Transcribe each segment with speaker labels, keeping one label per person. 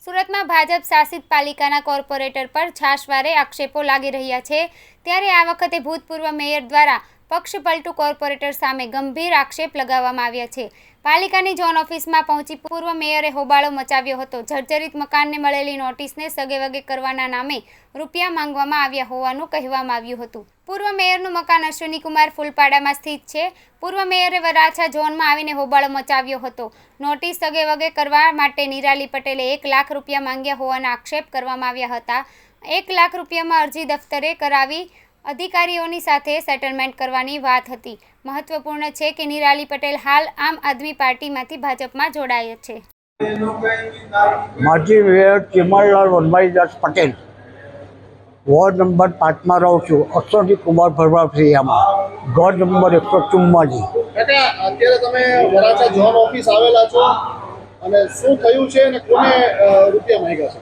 Speaker 1: સુરતમાં ભાજપ શાસિત પાલિકાના કોર્પોરેટર પર છાશવારે આક્ષેપો લાગી રહ્યા છે, ત્યારે આ વખતે ભૂતપૂર્વ મેયર દ્વારા પક્ષપલટુ કોર્પોરેટર સામે ગંભીર આક્ષેપ લગાવવામાં આવ્યા છે। પાલિકાની ઝોન ઓફિસમાં પહોંચી પૂર્વ મેયરે હોબાળો મચાવ્યો હતો। જર્જરિત મકાનને મળેલી નોટિસને સગેવગે કરવાના નામે રૂપિયા માંગવામાં આવ્યા હોવાનું કહેવામાં આવ્યું હતું। પૂર્વ મેયરનું મકાન અશ્વિની કુમાર ફૂલપાડામાં સ્થિત છે। પૂર્વ મેયરે વરાછા ઝોનમાં આવીને હોબાળો મચાવ્યો હતો। નોટિસ સગેવગે કરવા માટે નિરાલી પટેલે 1 લાખ રૂપિયા માંગ્યા હોવાના આક્ષેપ કરવામાં આવ્યા હતા। 1 લાખ રૂપિયામાં અરજી દફતરે કરાવી અધિકારીઓની સાથે સેટલમેન્ટ કરવાની વાત હતી। મહત્વપૂર્ણ છે કે નિરાલી પટેલ હાલ આમ આદમી પાર્ટીમાંથી ભાજપમાં જોડાયા છે।
Speaker 2: માજી mayor Chimanlal Vanbhaidas Patel, ward number 5 માં રહું છું। અશ્વિની કુમાર ફળવાફળિયામાં, ઘર નંબર 144।
Speaker 3: અત્યારે તમે વરાછા ઝોન ઓફિસ આવેલા છો અને શું થયું છે અને કોને રૂપિયા માંગ્યા છે?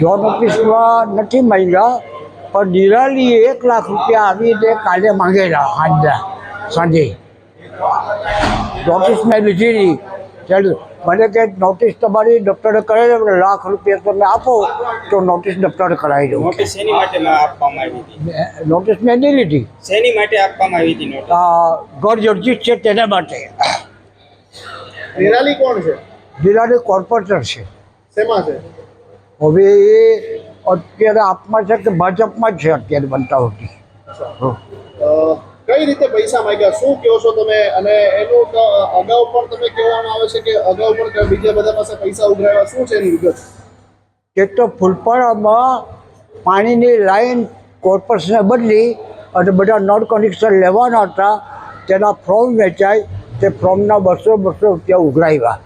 Speaker 2: ઝોન ઓફિસમાં નથી માંગ્યા, પણ નિરાલીએ 1 લાખ રૂપિયા આવીને કાલે માંગેલા સાંજે। નોટિસ મેં લીધી નહીં, ચાલો મને કે નોટિસ તમારી દફતરે કરાવી દો, 1 લાખ રૂપિયા તમે આપો તો નોટિસ દફતરે કરાવી દો।
Speaker 4: નોટિસ શેની માટે આપવામાં આવી હતી?
Speaker 2: નોટિસ મેં નહીં લીધી।
Speaker 4: શેની માટે આપવામાં આવી હતી નોટિસ?
Speaker 2: ઘર જર્જિત છે તેના માટે।
Speaker 3: નિરાલી કોણ છે?
Speaker 2: નિરાલી કોર્પોરેટર છે।
Speaker 3: શેમાં છે?
Speaker 2: હવે એ અત્યારે આપમાં છે કે ભાજપમાં જ છે અત્યારે બનતા હોતી।
Speaker 3: કઈ રીતે પૈસા માંગ્યા, શું કહો છો તમે? અને એનું અગાઉ પણ તમે કહેવામાં આવે છે કે અગાઉ પણ બીજા બધા પાસે પૈસા ઉઘરાવ્યા, શું છે એની વિગત?
Speaker 2: કે તો ફૂલપાડામાં પાણીની લાઈન કોર્પોરેશને બદલી અને બધા નળ કનેક્શન લેવાના હતા, તેના ફોર્મ વેચાય, તે ફોર્મના 200 રૂપિયા ઉઘરાવ્યા।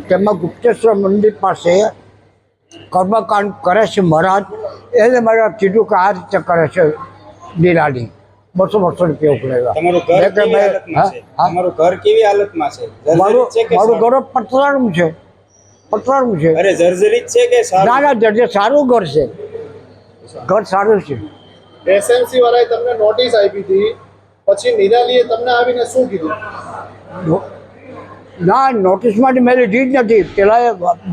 Speaker 2: તેમાં ગુપ્તેશ્વર મંદિર પાસે કર્મકાંડ કરે છે મહારાજ, એને મારે કીધું કે આ રીતે કરે છે નિરાલી, 200 રૂપિયા ઉઘરાવ્યા।
Speaker 4: તમારું ઘર કેવી હાલતમાં છે?
Speaker 2: મારું ઘર પતરાનું છે, પતરાનું છે।
Speaker 4: અરે જર્જરિત છે કે
Speaker 2: ના ના, જર્જરિત સારું ઘર છે, ઘર સારું છે।
Speaker 3: એસએમસી વાળાએ તમને નોટિસ આપી હતી, પછી નિરાલીએ તમને આવીને શું કીધું?
Speaker 2: ના, નોટિસમાંથી મેં લીધી જ નથી। પેલા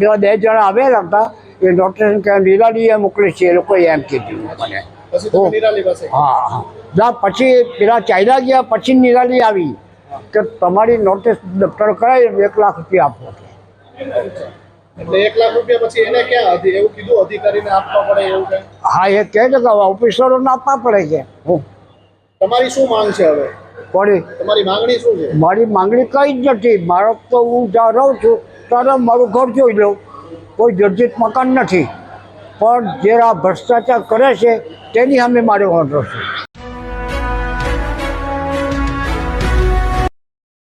Speaker 2: 2 જણા આવેલા હતા, એ નોટિસ કે નિરાલીએ મોકલી છે, એ લોકોએ એમ કીધું મને।
Speaker 3: પછી તમે નિરાલી પાસે?
Speaker 2: હા, ના પછી પેલા ચાલ્યા ગયા, પછી નિરાલી આવી કે તમારી નોટિસ દફતર કરાવી 1 લાખ રૂપિયા આપો।
Speaker 3: એટલે 1 લાખ રૂપિયા પછી એને ક્યાં હતી એવું કીધું, અધિકારીને આપવા પડે એવું કઈ?
Speaker 2: હા, એ કહે છે કે ઓફિસરોને આપવા પડે છે।
Speaker 3: તમારી શું માંગ છે હવે?
Speaker 2: પડી
Speaker 3: તમારી માંગણી શું છે?
Speaker 2: મારી માંગણી કંઈ જ નથી। મારો તો હું જ્યાં રહું છું ત્યારે મારું ઘર જોઈ લઉં, કોઈ જર્જિત મકાન નથી, પણ જે આ ભ્રષ્ટાચાર કરે છે તેની સામે મારે વાંધો છે।